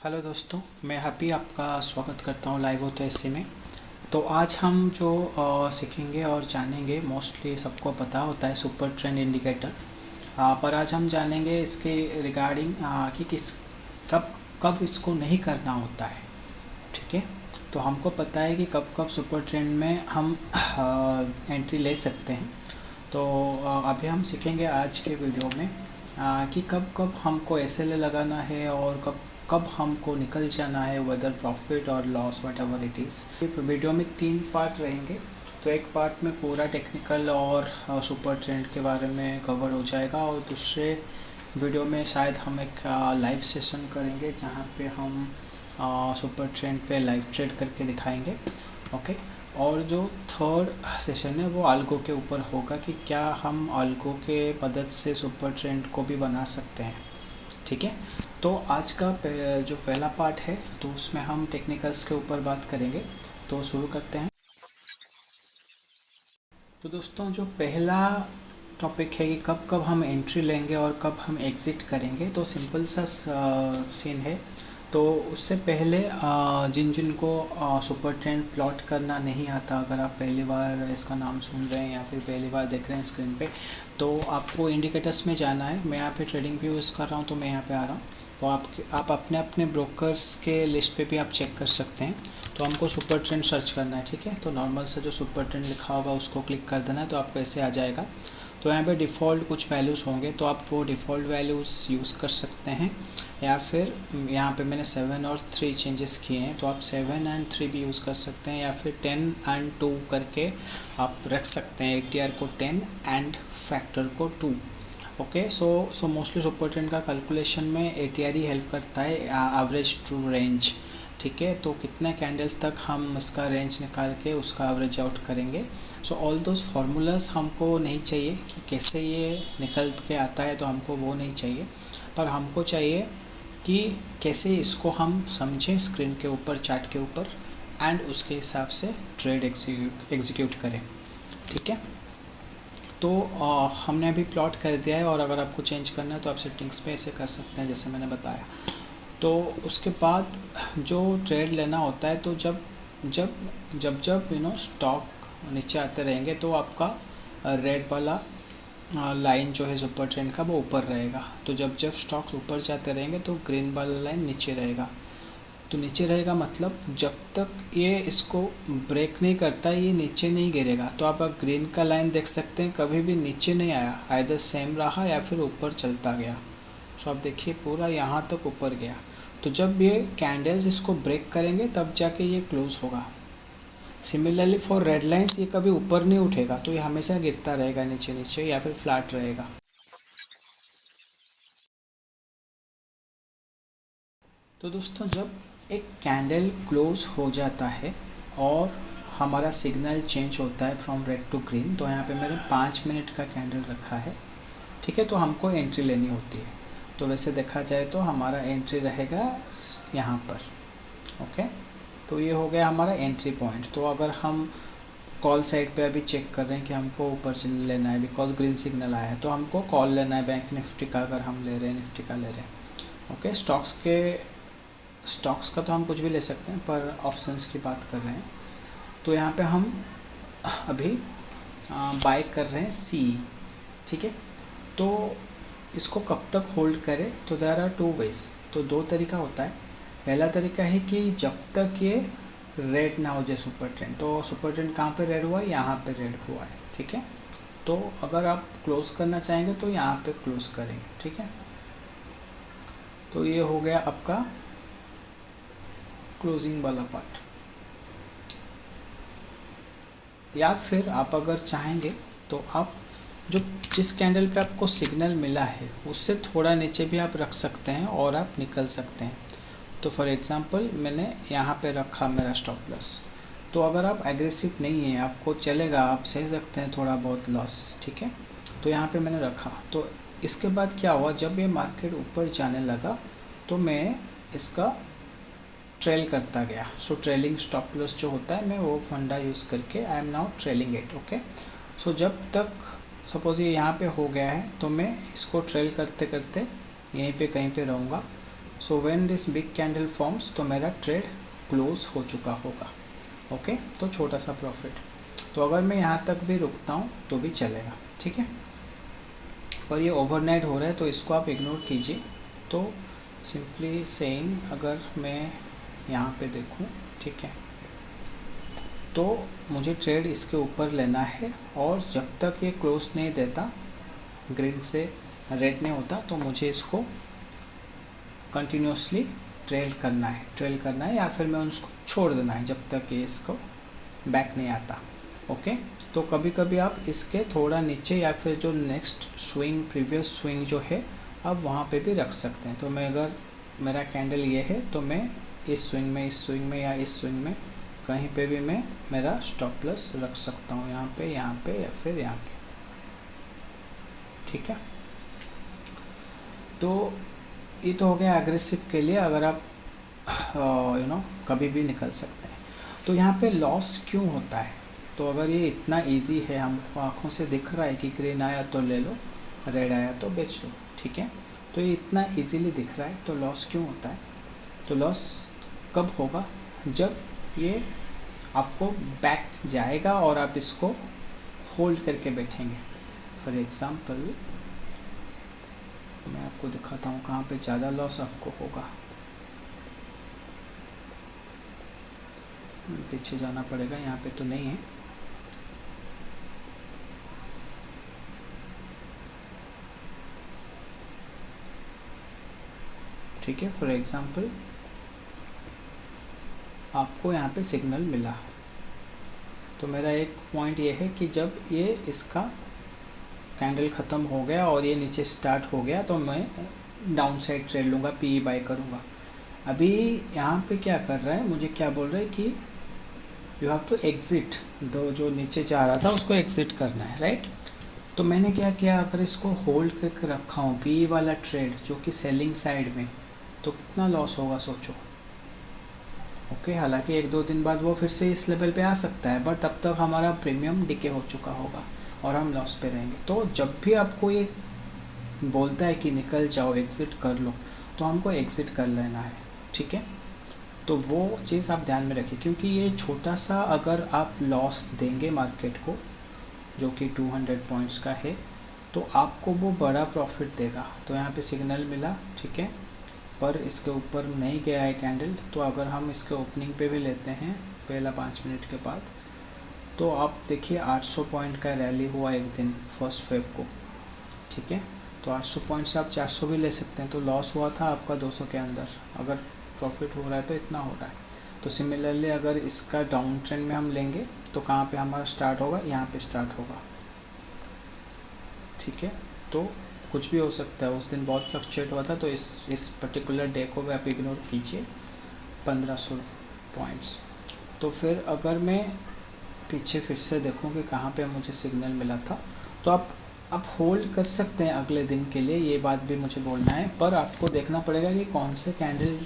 Hello दोस्तों, मैं happy आपका स्वागत करता हूँ लाइव होता ऐसे में। तो आज हम जो सीखेंगे और जानेंगे, मोस्टली सबको पता होता है सुपर ट्रेंड इंडिकेटर। पर आज हम जानेंगे इसके रिगार्डिंग कि किस कब कब इसको नहीं करना होता है। ठीक है, तो हमको पता है कि कब कब सुपर ट्रेंड में हम एंट्री ले सकते हैं। तो अभी हम सीखेंगे आज के वीडियो में कि कब कब हमको एसएलए लगाना है और कब कब हमको निकल जाना है, वेदर प्रॉफिट और loss what ever it is. Video में 3 पार्ट रहेंगे। तो एक पार्ट में पूरा टेक्निकल और सुपर ट्रेंड के बारे में कवर हो जाएगा, और दूसरे वीडियो में शायद हम एक लाइव सेशन करेंगे जहाँ पे हम सुपर ट्रेंड पे लाइव ट्रेड करके दिखाएंगे। ओके, और जो थर्ड सेशन है वो अल्गो के ऊपर होगा कि क्या हम अल्गो के मदद से सुपर ट्रेंड को भी बना सकते हैं। ठीक है, तो आज का जो पहला पार्ट है तो उसमें हम टेक्निकल्स के ऊपर बात करेंगे। तो शुरू करते हैं। तो दोस्तों, जो पहला टॉपिक है कि कब कब हम एंट्री लेंगे और कब हम एग्ज़िट करेंगे, तो सिंपल सा सीन है। तो उससे पहले जिन जिन को सुपर ट्रेंड प्लॉट करना नहीं आता, अगर आप पहली बार इसका नाम सुन रहे हैं या फिर पहली बार देख रहे हैं स्क्रीन पे, तो आपको इंडिकेटर्स में जाना है। मैं यहाँ पे ट्रेडिंग व्यू यूज़ कर रहा हूँ, तो मैं यहाँ पे आ रहा हूँ। तो आप अपने अपने ब्रोकर्स के लिस्ट पे भी आप चेक कर सकते हैं। तो हमको सुपर ट्रेंड सर्च करना है। ठीक है, तो नॉर्मल से जो सुपर ट्रेंड लिखा होगा उसको क्लिक कर देना है, तो आपको ऐसे आ जाएगा। तो यहाँ पे डिफ़ॉल्ट कुछ वैल्यूज़ होंगे, तो आप वो डिफ़ॉल्ट वैल्यूज़ यूज़ कर सकते हैं, या फिर यहाँ पे मैंने 7 और 3 चेंजेस किए हैं, तो आप 7 एंड 3 भी यूज़ कर सकते हैं, या फिर 10 एंड 2 करके आप रख सकते हैं। एटीआर को 10 एंड फैक्टर को 2। Okay, so mostly super trend का कैलकुलेशन में एटीआर ही हेल्प करता है, एवरेज टू रेंज। ठीक है, तो कितने कैंडल्स तक हम इसका रेंज निकाल के उसका एवरेज आउट करेंगे। सो ऑल दोज फार्मूलाज हमको नहीं चाहिए कि कैसे ये निकल के आता है, तो हमको वो नहीं चाहिए। पर हमको चाहिए कि कैसे इसको हम समझें स्क्रीन के ऊपर, चार्ट के ऊपर, एंड उसके हिसाब से ट्रेड एग्जीक्यूट करें। ठीक है, तो हमने अभी प्लॉट कर दिया है, और अगर आपको चेंज करना है तो आप सेटिंग्स पे ऐसे कर सकते हैं जैसे मैंने बताया। तो उसके बाद जो ट्रेड लेना होता है, तो जब जब जब जब स्टॉक नीचे आते रहेंगे, तो आपका रेड वाला लाइन जो है सुपर ट्रेंड का वो ऊपर रहेगा। तो जब जब स्टॉक्स ऊपर जाते रहेंगे तो ग्रीन वाला लाइन नीचे रहेगा। तो नीचे रहेगा मतलब जब तक ये इसको ब्रेक नहीं करता, ये नीचे नहीं गिरेगा। तो आप ग्रीन का लाइन देख सकते हैं, कभी भी नीचे नहीं आया, आइदर सेम रहा या फिर ऊपर चलता गया। सो आप देखिए पूरा यहाँ तक ऊपर गया। तो जब ये कैंडल्स इसको ब्रेक करेंगे तब जाके ये क्लोज होगा। सिमिलरली फॉर रेड लाइंस, ये कभी ऊपर नहीं उठेगा, तो ये हमेशा गिरता रहेगा नीचे नीचे, या फिर फ्लैट रहेगा। तो दोस्तों, जब एक कैंडल क्लोज हो जाता है और हमारा सिग्नल चेंज होता है फ्रॉम रेड टू ग्रीन, तो यहाँ पे मैंने 5 मिनट का कैंडल रखा है। ठीक है, तो हमको एंट्री लेनी होती है। तो वैसे देखा जाए तो हमारा एंट्री रहेगा यहाँ पर। ओके, तो ये हो गया हमारा एंट्री पॉइंट। तो अगर हम कॉल साइड पे अभी चेक कर रहे हैं कि हमको ऊपर से लेना है, बिकॉज ग्रीन सिग्नल आया है, तो हमको कॉल लेना है बैंक निफ्टी का, अगर हम ले रहे हैं निफ्टी का ले रहे हैं। ओके, स्टॉक्स का तो हम कुछ भी ले सकते हैं, पर ऑप्शंस की बात कर रहे हैं। तो यहाँ पे हम अभी बाय कर रहे हैं सी। ठीक है, तो इसको कब तक होल्ड करें, तो देयर आर टू वेज। तो दो तरीका होता है। पहला तरीका है कि जब तक ये रेड ना हो जाए सुपर ट्रेंड। तो सुपर ट्रेंड कहाँ पे रेड हुआ है, यहाँ पे रेड हुआ है। ठीक है, तो अगर आप क्लोज करना चाहेंगे तो यहाँ पे क्लोज करेंगे। ठीक है, तो ये हो गया आपका क्लोजिंग वाला पार्ट। या फिर आप अगर चाहेंगे तो आप जो जिस कैंडल पे आपको सिग्नल मिला है उससे थोड़ा नीचे भी आप रख सकते हैं और आप निकल सकते हैं। तो फॉर एग्ज़ाम्पल मैंने यहाँ पे रखा मेरा स्टॉप लॉस। तो अगर आप एग्रेसिव नहीं है, आपको चलेगा, आप सह सकते हैं थोड़ा बहुत लॉस। ठीक है, तो यहाँ पे मैंने रखा। तो इसके बाद क्या हुआ, जब ये मार्केट ऊपर जाने लगा तो मैं इसका ट्रेल करता गया। सो ट्रेलिंग स्टॉप लॉस जो होता है, मैं वो फंडा यूज़ करके I am now trailing it. Okay, so जब तक सपोज ये यहाँ पे हो गया है, तो मैं इसको ट्रेल करते करते यहीं पे कहीं पे रहूँगा। So when this big candle forms तो मेरा ट्रेड क्लोज हो चुका होगा। ओके, तो छोटा सा प्रॉफिट। तो अगर मैं यहाँ तक भी रुकता हूँ तो भी चलेगा, ठीक है। पर ये ओवरनाइट हो रहा है तो इसको आप इग्नोर कीजिए। तो सिंपली सेइंग, अगर मैं यहाँ पे देखूँ, ठीक है, तो मुझे ट्रेड इसके ऊपर लेना है और जब तक ये क्लोज नहीं देता, ग्रीन से रेड नहीं होता, तो मुझे इसको कंटिन्यूसली ट्रेल करना है या फिर मैं उसको छोड़ देना है जब तक ये इसको बैक नहीं आता। ओके, तो कभी कभी आप इसके थोड़ा नीचे या फिर जो नेक्स्ट स्विंग, प्रीवियस स्विंग जो है, आप वहाँ पे भी रख सकते हैं। तो मैं, अगर मेरा कैंडल ये है तो मैं इस स्विंग में या इस स्विंग में कहीं पे भी मैं मेरा स्टॉप लॉस रख सकता हूँ, यहाँ पे या फिर यहाँ पे, ठीक है। तो ये तो हो गया एग्रेसिव के लिए, अगर आप कभी भी निकल सकते हैं। तो यहाँ पे लॉस क्यों होता है? तो अगर ये इतना इजी है, हमको आँखों से दिख रहा है कि ग्रीन आया तो ले लो, रेड आया तो बेच लो, ठीक है, तो ये इतना इजीली दिख रहा है, तो लॉस क्यों होता है? तो लॉस कब होगा? जब ये आपको बैक जाएगा और आप इसको होल्ड करके बैठेंगे। फॉर एग्ज़ाम्पल मैं आपको दिखाता हूँ कहाँ पे ज़्यादा लॉस आपको होगा। पीछे जाना पड़ेगा, यहाँ पे तो नहीं है। ठीक है, फॉर एग्ज़ाम्पल आपको यहाँ पे सिग्नल मिला, तो मेरा एक पॉइंट ये है कि जब ये इसका कैंडल ख़त्म हो गया और ये नीचे स्टार्ट हो गया तो मैं डाउन साइड ट्रेड लूँगा, पी बाय करूँगा। अभी यहाँ पे क्या कर रहा है, मुझे क्या बोल रहा है कि यू हैव टू एग्ज़िट, दो जो नीचे जा रहा था उसको एग्ज़िट करना है, राइट। तो मैंने क्या किया, अगर इसको होल्ड करके रखा हूँ पी वाला ट्रेड जो कि सेलिंग साइड में, तो कितना लॉस होगा सोचो। ओके, हालांकि एक दो दिन बाद वो फिर से इस लेवल पे आ सकता है, बट तब तक हमारा प्रीमियम डिके हो चुका होगा और हम लॉस पे रहेंगे। तो जब भी आपको ये बोलता है कि निकल जाओ, एग्ज़िट कर लो, तो हमको एग्ज़िट कर लेना है, ठीक है। तो वो चीज़ आप ध्यान में रखिए, क्योंकि ये छोटा सा अगर आप लॉस देंगे मार्केट को, जो कि 200 पॉइंट्स का है, तो आपको वो बड़ा प्रॉफिट देगा। तो यहाँ पे सिग्नल मिला, ठीक है, पर इसके ऊपर नहीं गया है कैंडल। तो अगर हम इसके ओपनिंग पे भी लेते हैं पहला 5 मिनट के बाद, तो आप देखिए 800 पॉइंट का रैली हुआ एक दिन 1 फेब को, ठीक है। तो 800 पॉइंट से आप 400 भी ले सकते हैं, तो लॉस हुआ था आपका 200 के अंदर। अगर प्रॉफिट हो रहा है तो इतना हो रहा है। तो सिमिलरली अगर इसका डाउन ट्रेंड में हम लेंगे तो कहाँ पे हमारा स्टार्ट होगा, यहाँ पे स्टार्ट होगा, ठीक है। तो कुछ भी हो सकता है, उस दिन बहुत फ्लक्चुएट हुआ था, तो इस पर्टिकुलर डे को भी आप इग्नोर कीजिए, 1500 पॉइंट्स। तो फिर अगर मैं पीछे फिर से देखूँ कि कहाँ पे मुझे सिग्नल मिला था, तो आप होल्ड कर सकते हैं अगले दिन के लिए, ये बात भी मुझे बोलना है, पर आपको देखना पड़ेगा कि कौन से कैंडल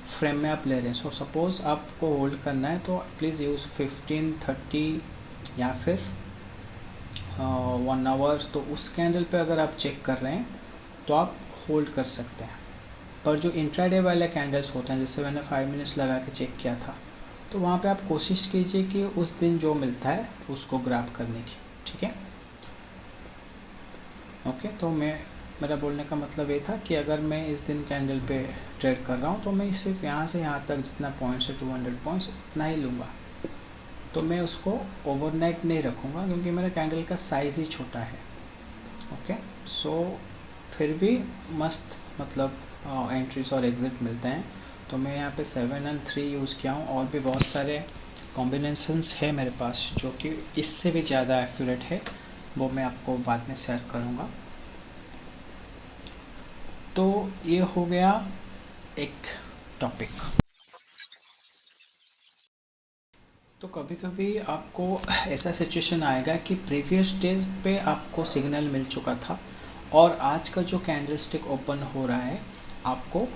फ्रेम में आप ले रहे हैं। सो सपोज़ आपको होल्ड करना है तो प्लीज़ यूज़ 15, 30 या फिर 1 आवर। तो उस कैंडल पे अगर आप चेक कर रहे हैं तो आप होल्ड कर सकते हैं। पर जो इंट्राडे वाले कैंडल्स होते हैं, जैसे मैंने 5 मिनट्स लगा के चेक किया था, तो वहाँ पे आप कोशिश कीजिए कि उस दिन जो मिलता है उसको ग्रैब करने की, ठीक है। ओके, तो मेरा बोलने का मतलब ये था कि अगर मैं इस दिन कैंडल पे ट्रेड कर रहा हूँ तो मैं सिर्फ यहाँ से यहाँ तक जितना पॉइंट्स है 200 पॉइंट्स इतना ही लूँगा। तो मैं उसको ओवरनाइट नहीं रखूँगा क्योंकि मेरा कैंडल का साइज़ ही छोटा है। ओके, सो फिर भी मस्त, मतलब एंट्रीज और एग्ज़िट मिलते हैं। तो मैं यहाँ पे 7 और 3 यूज़ किया हूँ, और भी बहुत सारे कॉम्बिनेशंस है मेरे पास जो कि इससे भी ज़्यादा एक्यूरेट है, वो मैं आपको बाद में शेयर करूँगा। तो ये हो गया एक टॉपिक। तो कभी कभी आपको ऐसा सिचुएशन आएगा कि प्रीवियस डे पे आपको सिग्नल मिल चुका था और आज का जो कैंडलस्टिक ओपन हो रहा है आपको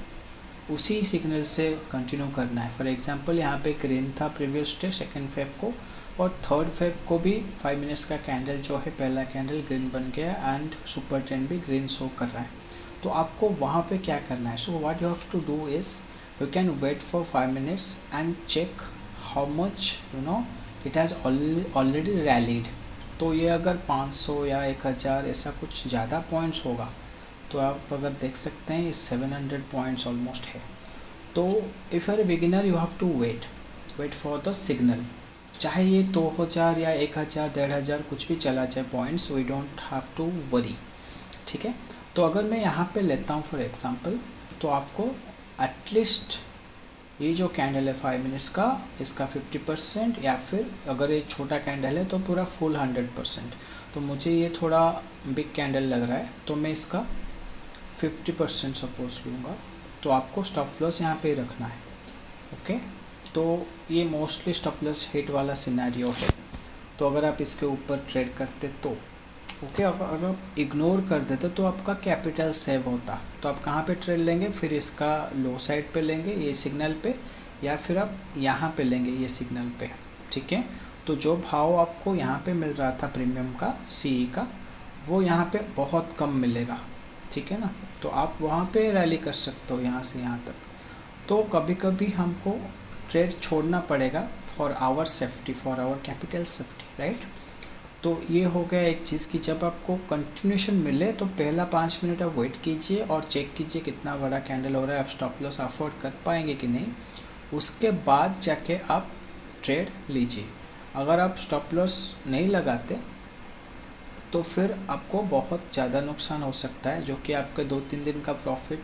उसी सिग्नल से कंटिन्यू करना है। फॉर एग्जांपल यहाँ पे ग्रीन था प्रीवियस डे 2 फेब को, और 3 फेब को भी 5 मिनट्स का कैंडल जो है पहला कैंडल ग्रीन बन गया एंड सुपर ट्रेंड भी ग्रीन शो कर रहा है। तो आपको वहाँ पे क्या करना है, so what you have to do is you can wait for 5 minutes and check how much it has already rallied. तो ये अगर 500 या 1000 ऐसा कुछ ज़्यादा पॉइंट्स होगा तो आप अगर देख सकते हैं 700 पॉइंट्स ऑलमोस्ट है। तो if are beginner you have to wait for the signal, चाहे ये 2000 या 1000 1500 कुछ भी चला जाए points, we don't have to worry, ठीक है। तो अगर मैं यहाँ पे लेता हूँ फॉर एग्जांपल, तो आपको एटलीस्ट ये जो कैंडल है 5 मिनट्स का, इसका 50%, या फिर अगर ये छोटा कैंडल है तो पूरा फुल 100%। तो मुझे ये थोड़ा बिग कैंडल लग रहा है तो मैं इसका 50% सपोज लूँगा। तो आपको स्टॉप लॉस यहाँ पे रखना है, ओके। तो ये मोस्टली स्टॉप लॉस हिट वाला सिनेरियो है। तो अगर आप इसके ऊपर ट्रेड करते तो ओके, अगर आप इग्नोर कर देते तो आपका कैपिटल सेव होता। तो आप कहाँ पे ट्रेड लेंगे, फिर इसका लो साइड पे लेंगे ये सिग्नल पे, या फिर आप यहाँ पे लेंगे ये सिग्नल पे, ठीक है। तो जो भाव आपको यहाँ पे मिल रहा था प्रीमियम का सीई का, वो यहाँ पे बहुत कम मिलेगा, ठीक है ना। तो आप वहाँ पे रैली कर सकते हो यहाँ से यहाँ तक। तो कभी कभी हमको ट्रेड छोड़ना पड़ेगा for our safety, for our capital safety, right. तो ये हो गया एक चीज़ कि जब आपको कंटिन्यूशन मिले तो पहला 5 मिनट आप वेट कीजिए और चेक कीजिए कितना बड़ा कैंडल हो रहा है, आप स्टॉप लॉस अफोर्ड कर पाएंगे कि नहीं। उसके बाद जाके आप ट्रेड लीजिए। अगर आप स्टॉप लॉस नहीं लगाते तो फिर आपको बहुत ज़्यादा नुकसान हो सकता है, जो कि आपके 2-3 दिन का प्रॉफिट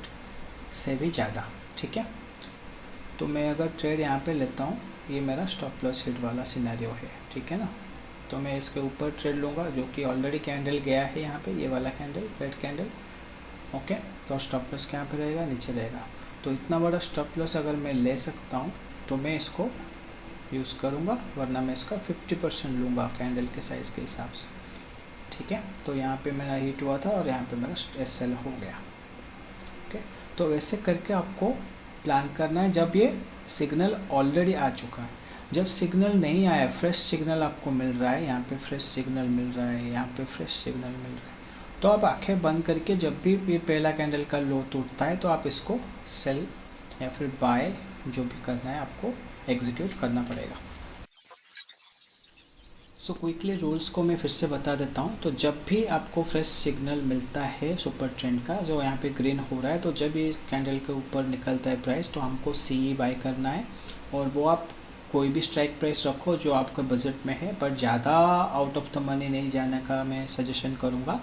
से भी ज़्यादा, ठीक है। तो मैं अगर ट्रेड यहाँ पे लेता हूँ, ये मेरा स्टॉप लॉस हिट वाला सिनेरियो है, ठीक है ना। तो मैं इसके ऊपर ट्रेड लूँगा, जो कि ऑलरेडी कैंडल गया है यहाँ पे, ये वाला कैंडल, रेड कैंडल, ओके। तो स्टॉप लॉस कहाँ पे रहेगा, नीचे रहेगा। तो इतना बड़ा स्टॉप लॉस अगर मैं ले सकता हूँ तो मैं इसको यूज़ करूँगा, वरना मैं इसका 50% लूँगा कैंडल के साइज़ के हिसाब से, ठीक है। तो यहाँ पे मेरा हिट हुआ था और यहाँ पे मेरा एसएल हो गया, ओके। तो वैसे करके आपको प्लान करना है जब ये सिग्नल ऑलरेडी आ चुका है। जब सिग्नल नहीं आया, फ्रेश सिग्नल आपको मिल रहा है, यहाँ पे फ्रेश सिग्नल मिल रहा है, यहाँ पे फ्रेश सिग्नल मिल रहा है, तो आप आंखें बंद करके जब भी ये पहला कैंडल का लो टूटता है तो आप इसको सेल या फिर बाय, जो भी करना है आपको एग्जीक्यूट करना पड़ेगा। सो क्विकली रूल्स को मैं फिर से बता देता हूँ। तो जब भी आपको फ्रेश सिग्नल मिलता है सुपर ट्रेंड का, जो यहाँ पे ग्रीन हो रहा है, तो जब ये कैंडल के ऊपर निकलता है प्राइस, तो हमको सीई बाय करना है। और वो आप कोई भी स्ट्राइक प्राइस रखो जो आपका बजट में है, बट ज़्यादा आउट ऑफ द मनी नहीं जाने का मैं सजेशन करूँगा।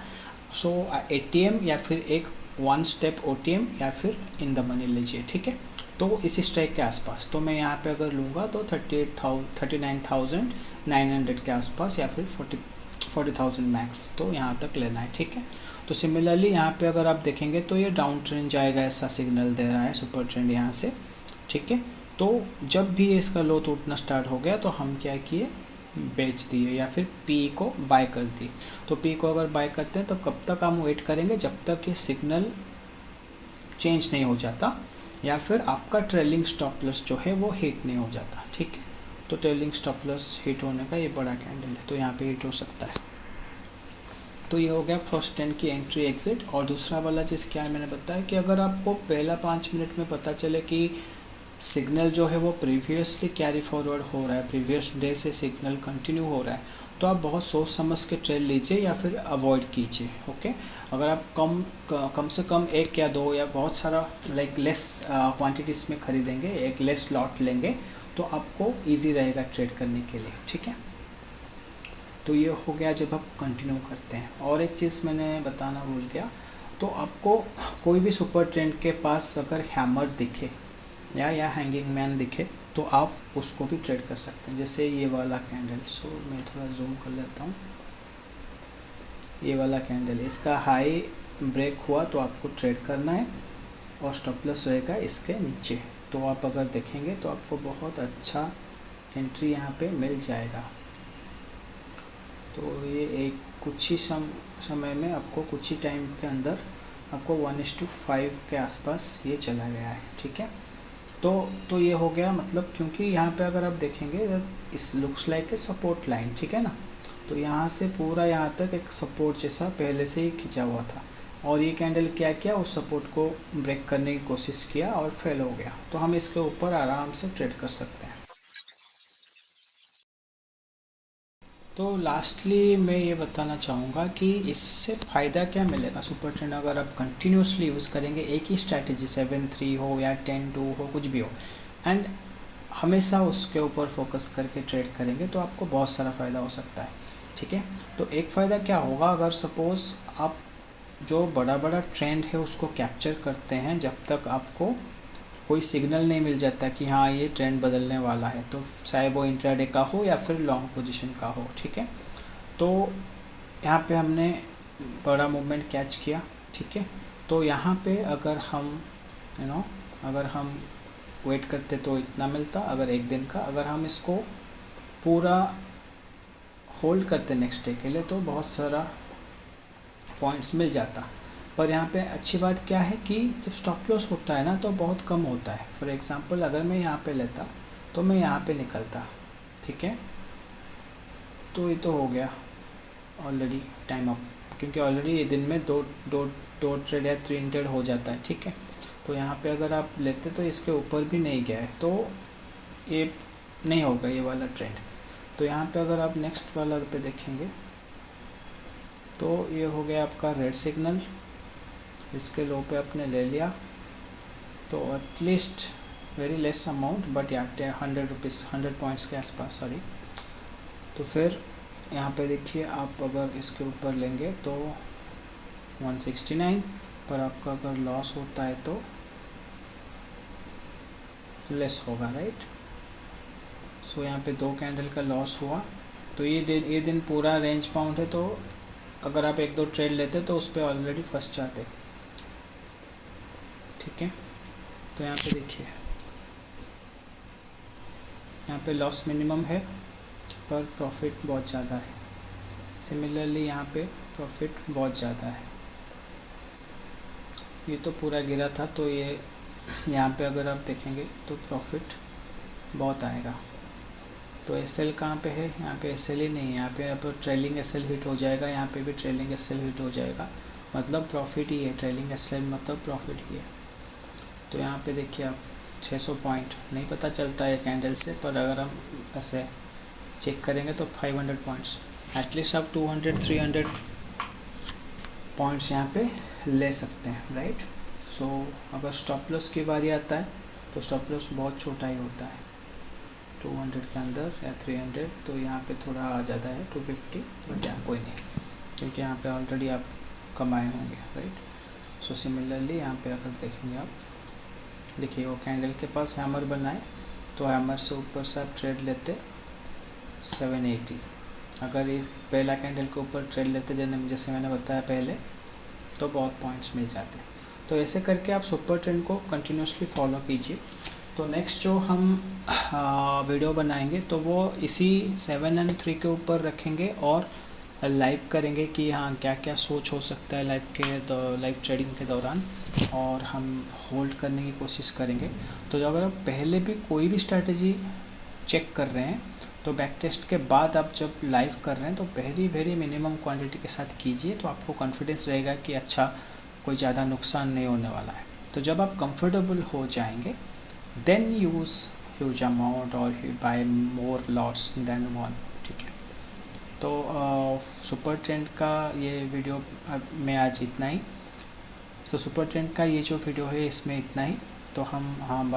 सो एटीएम या फिर एक 1 स्टेप ओटीएम या फिर इन द मनी लीजिए, ठीक है। तो इसी स्ट्राइक के आसपास, तो मैं यहाँ पे अगर लूँगा तो 39,900 के आसपास, या फिर 40,000 मैक्स, तो यहाँ तक लेना है, ठीक है। तो सिमिलरली यहाँ पे अगर आप देखेंगे तो ये डाउन ट्रेंड जाएगा, ऐसा सिग्नल दे रहा है सुपर ट्रेंड यहाँ से, ठीक है। तो जब भी इसका लो टूटना स्टार्ट हो गया तो हम क्या किए, बेच दिए या फिर पी को बाय कर दिए। तो पी को अगर बाय करते हैं तो कब तक हम वेट करेंगे, जब तक ये सिग्नल चेंज नहीं हो जाता, या फिर आपका ट्रेलिंग स्टॉप लॉस जो है वो हिट नहीं हो जाता, ठीक है। तो ट्रेलिंग स्टॉप लॉस हिट होने का ये बड़ा कैंडल है, तो यहाँ पे हिट हो सकता है। तो ये हो गया फर्स्ट 10 की एंट्री एग्जिट। और दूसरा वाला चीज़ क्या है, मैंने बताया कि अगर आपको पहला 5 मिनट में पता चले कि सिग्नल जो है वो प्रीवियसली कैरी फॉरवर्ड हो रहा है, प्रीवियस डे से सिग्नल कंटिन्यू हो रहा है, तो आप बहुत सोच समझ के ट्रेड लीजिए या फिर अवॉइड कीजिए, ओके। अगर आप कम से कम एक या दो या बहुत सारा लाइक लेस क्वांटिटीज़ में ख़रीदेंगे, एक लेस लॉट लेंगे, तो आपको इजी रहेगा ट्रेड करने के लिए, ठीक है। तो ये हो गया जब आप कंटिन्यू करते हैं। और एक चीज़ मैंने बताना भूल गया, तो आपको कोई भी सुपर ट्रेंड के पास अगर हैमर दिखे या हैंगिंग मैन दिखे तो आप उसको भी ट्रेड कर सकते हैं, जैसे ये वाला कैंडल। सो मैं थोड़ा जूम कर लेता हूँ, ये वाला कैंडल, इसका हाई ब्रेक हुआ तो आपको ट्रेड करना है, और स्टॉप लॉस रहेगा इसके नीचे। तो आप अगर देखेंगे तो आपको बहुत अच्छा एंट्री यहाँ पे मिल जाएगा। तो ये एक कुछ ही समय में आपको, कुछ ही टाइम के अंदर आपको 1:5 के आसपास ये चला गया है, ठीक है। तो ये हो गया, मतलब क्योंकि यहाँ पे अगर आप देखेंगे इस looks like a support line, ठीक है ना। तो यहाँ से पूरा यहाँ तक एक सपोर्ट जैसा पहले से ही खिंचा हुआ था, और ये कैंडल क्या किया, उस सपोर्ट को ब्रेक करने की कोशिश किया और फेल हो गया। तो हम इसके ऊपर आराम से ट्रेड कर सकते हैं। तो लास्टली मैं ये बताना चाहूँगा कि इससे फ़ायदा क्या मिलेगा। सुपर ट्रेंड अगर आप कंटिन्यूसली यूज़ करेंगे एक ही स्ट्रैटेजी, 7-3 हो या 10-2 हो, कुछ भी हो, एंड हमेशा उसके ऊपर फोकस करके ट्रेड करेंगे तो आपको बहुत सारा फ़ायदा हो सकता है। ठीक है, तो एक फ़ायदा क्या होगा, अगर सपोज़ आप जो बड़ा बड़ा ट्रेंड है उसको कैप्चर करते हैं, जब तक आपको कोई सिग्नल नहीं मिल जाता कि हाँ ये ट्रेंड बदलने वाला है, तो चाहे वो इंट्राडे का हो या फिर लॉन्ग पोजीशन का हो। ठीक है, तो यहाँ पे हमने बड़ा मूवमेंट कैच किया। ठीक है, तो यहाँ पे अगर हम अगर हम वेट करते तो इतना मिलता, अगर एक दिन का, अगर हम इसको पूरा होल्ड करते नेक्स्ट डे के लिए तो बहुत सारा पॉइंट्स मिल जाता। पर यहाँ पे अच्छी बात क्या है कि जब स्टॉप लॉस होता है ना तो बहुत कम होता है। फॉर एग्ज़ाम्पल अगर मैं यहाँ पे लेता तो मैं यहाँ पे निकलता। ठीक है, तो ये तो हो गया ऑलरेडी टाइम अप, क्योंकि ऑलरेडी ये दिन में दो दो दो ट्रेड या 3 ट्रेड हो जाता है। ठीक है, तो यहाँ पे अगर आप लेते तो इसके ऊपर भी नहीं गया है तो ये नहीं होगा ये वाला ट्रेंड। तो यहाँ पे अगर आप नेक्स्ट वाला पे देखेंगे तो ये हो गया आपका रेड सिग्नल, इसके लो पे आपने ले लिया तो at least very less amount, but या 100 रुपीज़ 100 पॉइंट्स के आसपास, सॉरी। तो फिर यहाँ पे देखिए आप अगर इसके ऊपर लेंगे तो 169, पर आपका अगर लॉस होता है तो लेस होगा, राइट। सो यहाँ पे 2 कैंडल का लॉस हुआ। तो ये दिन पूरा रेंज बाउंड है, तो अगर आप 1-2 ट्रेड लेते तो उस पर ऑलरेडी फंस जाते। ठीक है, तो यहाँ पे देखिए यहाँ पे लॉस मिनिमम है पर प्रॉफिट बहुत ज़्यादा है। सिमिलरली यहाँ पे प्रॉफिट बहुत ज़्यादा है। ये तो पूरा गिरा था तो ये यहाँ पे अगर आप देखेंगे तो प्रॉफिट बहुत आएगा। तो एस एल कहाँ पे है, यहाँ पे एस एल ही नहीं है, यहाँ पे आप ट्रेलिंग एस एल हिट हो जाएगा, यहाँ पे भी ट्रेलिंग एस एल हिट हो जाएगा, मतलब प्रॉफिट ही है। ट्रेलिंग एस एल मतलब प्रॉफिट ही है। तो यहाँ पे देखिए आप 600 पॉइंट नहीं पता चलता है कैंडल से, पर अगर हम ऐसे चेक करेंगे तो 500 पॉइंट्स एटलीस्ट आप 200-300 पॉइंट्स यहाँ पे ले सकते हैं, राइट। सो अगर स्टॉप लॉस की बारी आता है तो स्टॉप लॉस बहुत छोटा ही होता है, 200 के अंदर या 300। तो यहाँ पे थोड़ा आ जाता है 250, बट यहाँ कोई नहीं, क्योंकि यहाँ पे ऑलरेडी आप कमाए होंगे, राइट। सो सिमिलरली यहाँ पे अगर देखेंगे आप, देखिए वो कैंडल के पास हैमर बनाए तो हैमर से ऊपर से आप ट्रेड लेते 780। अगर ये पहला कैंडल के ऊपर ट्रेड लेते जैसे मैंने बताया पहले, तो बहुत पॉइंट्स मिल जाते हैं। तो ऐसे करके आप सुपर ट्रेंड को कंटिन्यूसली फॉलो कीजिए। तो नेक्स्ट जो हम वीडियो बनाएंगे तो वो इसी 7 एंड 3 के ऊपर रखेंगे और लाइव करेंगे कि हाँ क्या क्या सोच हो सकता है लाइव ट्रेडिंग के दौरान, और हम होल्ड करने की कोशिश करेंगे। तो अगर आप पहले भी कोई भी स्ट्रैटेजी चेक कर रहे हैं तो बैक टेस्ट के बाद आप जब लाइव कर रहे हैं तो वेरी मिनिमम क्वांटिटी के साथ कीजिए, तो आपको कॉन्फिडेंस रहेगा कि अच्छा कोई ज़्यादा नुकसान नहीं होने वाला है। तो जब आप कंफर्टेबल हो जाएंगे देन यूज़ ह्यूज अमाउंट और बाय मोर लॉट्स देन वन। ठीक है, तो सुपर ट्रेंड का ये वीडियो में आज इतना ही। तो सुपर ट्रेंड का ये जो वीडियो है इसमें इतना ही। तो हम हाँ